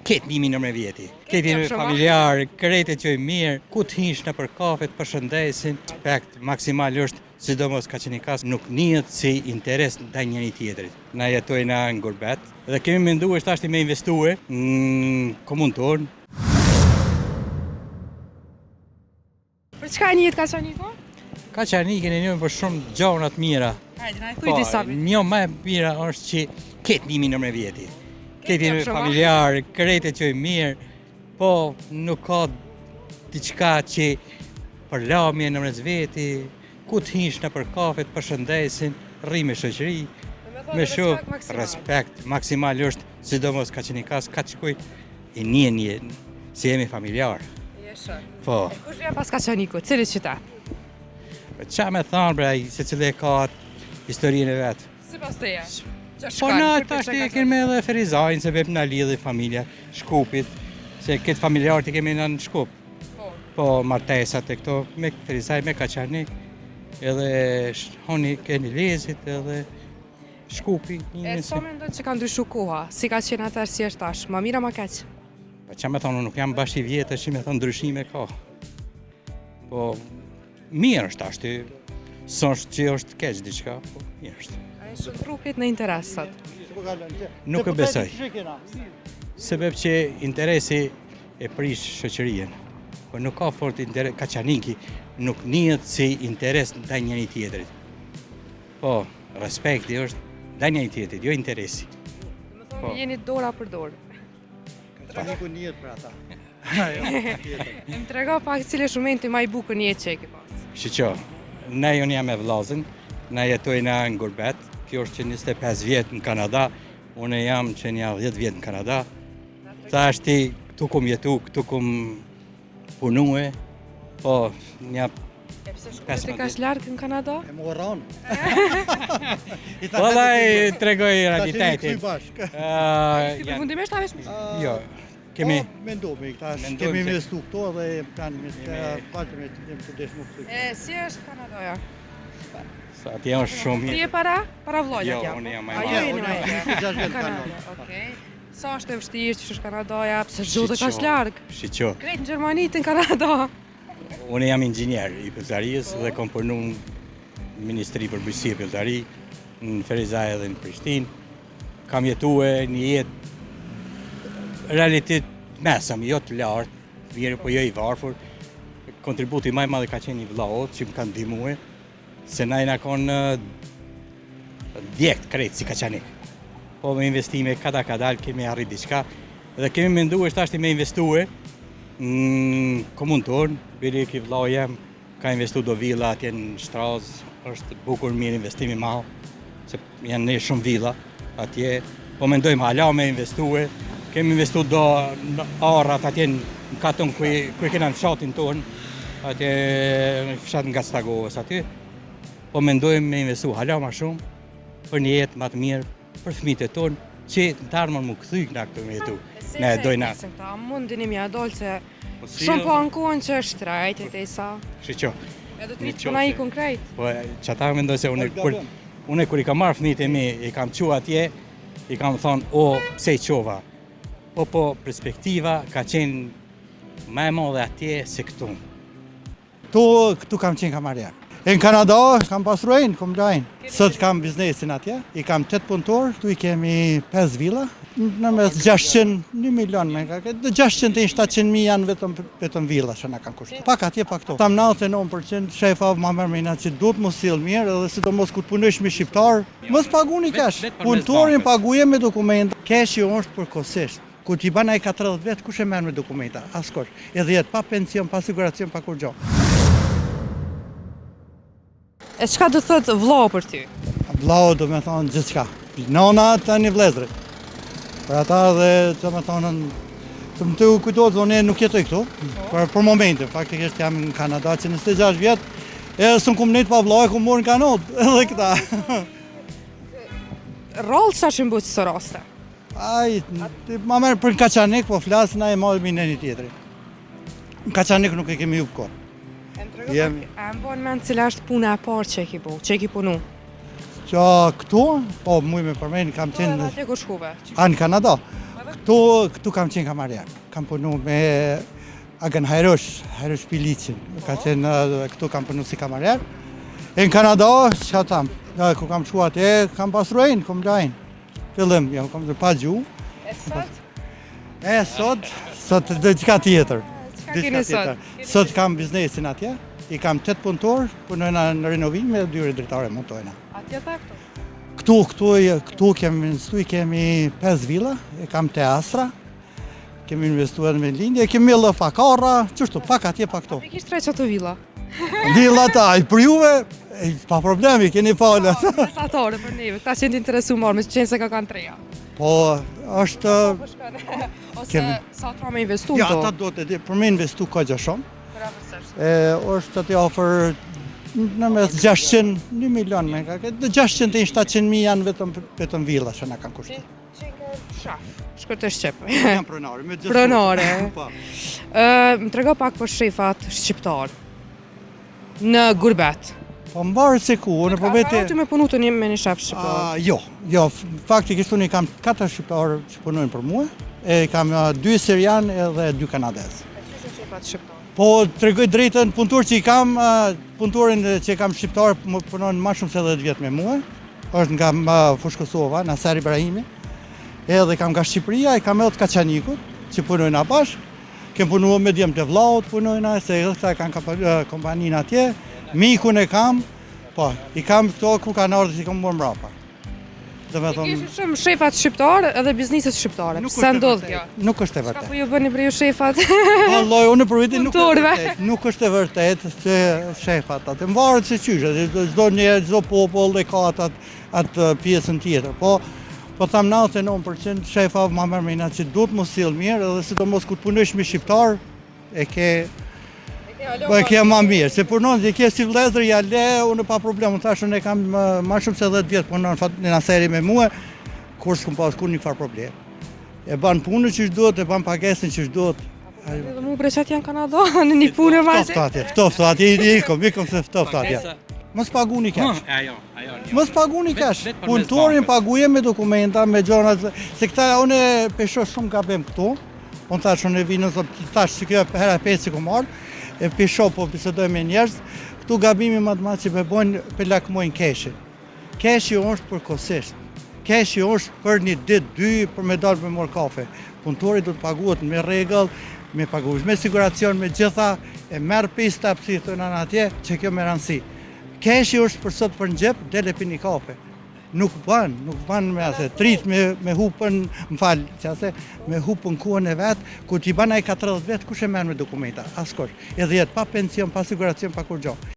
Ketë 1900 vjeti. Ketë familjar, krejtë që mirë, ku të hinsh në për kafet, përshëndesin, respekt maksimal është, sidomos Kaçanikas nuk njihet si interes ndaj njëri tjetrit. Na jetojna në gurbet dhe kemi menduar tashti me investue në komunën tonë. Për çka e njihet Kaçaniku? Kaçanikën e njohim për shumë gjëra të mira. Hajde, na thuj disa. Një më e mira është që ketë 1900 vjeti. Ketë familjar, krejtë që mirë, po nuk ka diçka që për lamje në mes veti, ku të hinsh në për kafet, përshëndesin, rri me shoqëri, me shok, respekt maksimal është, sidomos Kaçanikas kaçkuj i një si jemi familjar. Po. Kush vjen pas Kaçanikut? Cili qytet? Qa me thonë, bre, se cilë e ka historinë e vetë. Sipas teje. Po na tashti kemi edhe Ferizajnë, se vep na lidhi familja, Shkupit, se këtë familjarët i kemi në Shkup. Po martesat e këto, me Ferizaj, me Kaçanik, edhe honi keni Lezit, edhe Shkupi. E sa mendon që ka ndryshu koha? Si ka qenë atër si është tash? Ma mira ma keq? Po qa me thonë, nuk jam bashkë i vjetë, që me thonë ndryshime ka. Po mirë është tashti, s'është që është keq diçka, po mirë është. A e shumë trupit në interes sot? Nuk e besoj. Sebeb që interesi e prish shoqërien. Po nuk ka fort interes, Kaçaniki nuk njihet si interes ndaj njëri tjetrit. Po, respekti është ndaj njëri tjetrit, jo interesi. Më thonë jeni dora për dorë. Kaçaniku njihet për ata. Më trego pak cili shumenti ma i bukur një që e ke pas. Shiqo, ne unë jam e vllazën, ne jetojna në gurbet, kjo është që 25 vjetë në Kanada, unë jam që një 10 vjetë në Kanada. Ta është ti, këtu kum jetu, këtu kum punue, po një... E pëse shkojt e kash larkë në Kanada? E morron. Valla i tregoj realitetin. Bashkë. Përfundimisht a vesh më? Jo, kemi... Mendomi, kemi investu këto dhe kanë patë me të deshmu këtu. E, si është Kanadoja? Sa atje është shumë Ti mirë. e para vlojët Jo, ja? unë jam A jo e jeni ma e? 26 vjetë Kanada, okej. Sa është e vështirë që është Kanadoja, pëse çdo të Shiqo. kash largë? Shiqo, Krejt në Gjermani të në Kanada. unë jam inxhinier i pelltarisë dhe kom punu në Ministri për Bujqësi e Pelltari, në Ferizaj dhe në Prishtinë. Kam jetue një jetë realitet mesëm, jo të lartë, mirë po jo i varfër. Kontributi më i madh ka qenë i vllaut që më kanë ndihmuar, se na jena konë djekt krejt si Kaçanik. Po me investime kada kemi arrit diçka dhe kemi menduar tashti me investue në komunën tonë. Biri ki vllau jem ka investu do villa atje në Shtrazë, është bukur mirë investimi madh, se janë ne shumë villa atje. Po mendojmë hala me investue. Kemi investu do në arrat atje në katon ku kena në fshatin tonë, atje në fshat nga Stagovës aty. Po mendojmë me investu hala ma shumë për një jetë ma të mirë për fëmijët e tonë, që të armën më këthyk nga këtë me jetu. Ne dojna. Ta mundin i mja dollë që shumë po ankohen që është trajt e te sa. Shiqo. Edhe të rritë përna i konkret. Po që ata mendoj se une kur i kam marrë fëmijët e mi, i kam qu atje, i kam thonë, o, pse i qova? Po, perspektiva ka qenë më e madhe atje se këtu. Këtu kam qenë kamarjar. E në Kanada kam pasrujnë, kom lajnë. Sot kam biznesin atje, i kam 8 punëtor, tu i kemi 5 villa. Në mes 600, 1 milion me ka këtë, 600 e 700.000 janë vetëm villa që na kanë kushtu. Pak atje, pak to. Tam 99% shefa ma mërmina që duhet mos sill mirë, edhe sidomos kur të punojsh me shqiptar, mos paguni kesh. Punëtorin paguje me dokumenta. Keshi është përkohësisht. Kur t'i ban ai 40 vjet, kush e merr me dokumenta? Askush. Edhe jetë pa pension, pa siguracion, pa kur gjë. E çka do thotë vllau për ty? Vllau do me thonë gjithçka. Nona tani vëllezrit. Për ata dhe të me thonë, të më të kujtojtë dhe unë nuk jetoj këtu, për momentin, faktikisht jam në Kanada që 26 vjetë, e së në kumë pa vllau e kumë morë në kanot, edhe këta. Rollë sa që mbuqë së raste? Aj, ma merë për në Kaçanik, po flasë na e madhë minë një tjetëri. Në Kaçanik nuk e kemi ju përkor. E më bon mend cila është puna e parë që e ki bu, që e ki punu? Që këtu, po muj me përmeni kam qenë... Atje ku shkuve? A në Kanada? Këtu kam qenë kamarjar. Kam punu me Agen Hajrush Pilicin. Ka qenë këtu kam punu si kamarjar. E në Kanada, që tam, ku kam shku atje, kam pas rojnë, kom lajnë. Fillim, jam kam të pa gju. Sot dhe qka tjetër. Çka keni sot? Sot kam biznesin atje. I kam 8 punëtor, punojna në renovim me 2 drejtare montojna. Atje ta këtu? Kemi 5 villa, e kam te Astra. Kemi investuar me lindje, kemi lë fakara, qështu, pak atje, pak këto. Me kishtë tre që të villa? Villa ta, për juve, pa problemi, keni falë. Mesatore për neve, ta qenë të interesu marrë, me që qenë se ka kanë treja. Po, është... Ose sa tra me investu Ja, to? ata do të për me investu ka gjë shumë. Është të ofër në mes 600, 1 milion me ka këtë, 600 e 700.000 janë vetëm villa që na kanë kushtu. Shkër të Shqipë. Janë pronare, me gjithë. Pronare. Po. Më trego pak për shefat shqiptar në gurbet. Po mbarë se ku, unë po vete... Ka me punu të një me një shef shqiptar? Jo, faktikisht unë i kam 4 shqiptarë që punojnë për mua, e kam 2 Sirian edhe 2 Kanadez. Shefat shqiptar? Po, të regoj drejtën, punëtor që i kam, punëtorin që i kam shqiptar, punojnë ma shumë se 10 vjetë me mua, është nga Fushkosova, Nasar Ibrahimi, edhe kam nga Shqipëria, i kam edhe të Kaçanikut, që punojnë a bashkë, kem punuar me djemë të vlaut, punojnë, se edhe këta kanë kompaninë atje, mikun e kam, po, i kam këto ku kanë ardhur që i kam bërë mrapa. I kishë shumë shefat shqiptar edhe bizniset shqiptare, pëse ndodhë kjo? Nuk është e Ka vërtet. po ju bëni për ju shefat? Vallai, unë për vitin Punëtorëve. nuk është e vërtet se shefat atë. Mvaret se qyshe, çdo popull e ka atë pjesën tjetër. Po tham 99% shefa ma mërmina që duhet mos sill mirë, edhe sidomos kur punosh me shqiptar, e ke ma mirë, se punon, e ke si vlezër, ja le, unë pa problem, unë thashë, unë e kam ma shumë se 10 vjetë punon në Naseri me mua, kur s'kum pas kur një farë problem. E ban punën që duhet, e ban pagesën që duhet. Edhe mu breqat janë Kanada, në një punë e Ftoftë atje, ikom se ftoftë atje. Mos pagu një kesh. Mos pagu një kesh. Punëtorin paguje me dokumenta, me gjonat, se këta unë pesho shumë gabim këtu. Unë thashë, unë e vinë, thashë që kjo hera 5 që ku marrë, e pesho po bisedoj me njerëz, këtu gabimi më të madh që me bojnë për lakmojnë keshin. Keshi është për kosisht. Keshi është për një ditë, 2, për me dalë me morë kafe. Punëtori do të paguhet me rregull, me paguhet me siguracion, me gjitha, e merë pista pësi të në atje, që kjo me rëndësi. Keshi është për sot për në gjep, dele për një kafe. Nuk banë me ase, trit me hupën, më falë, që ase, me hupën kuën e vetë, ku t'i banë ai 40 vetë, kush e merë me dokumenta, askush. Edhe jetë pa pension, pa siguracion, pa kur gjo.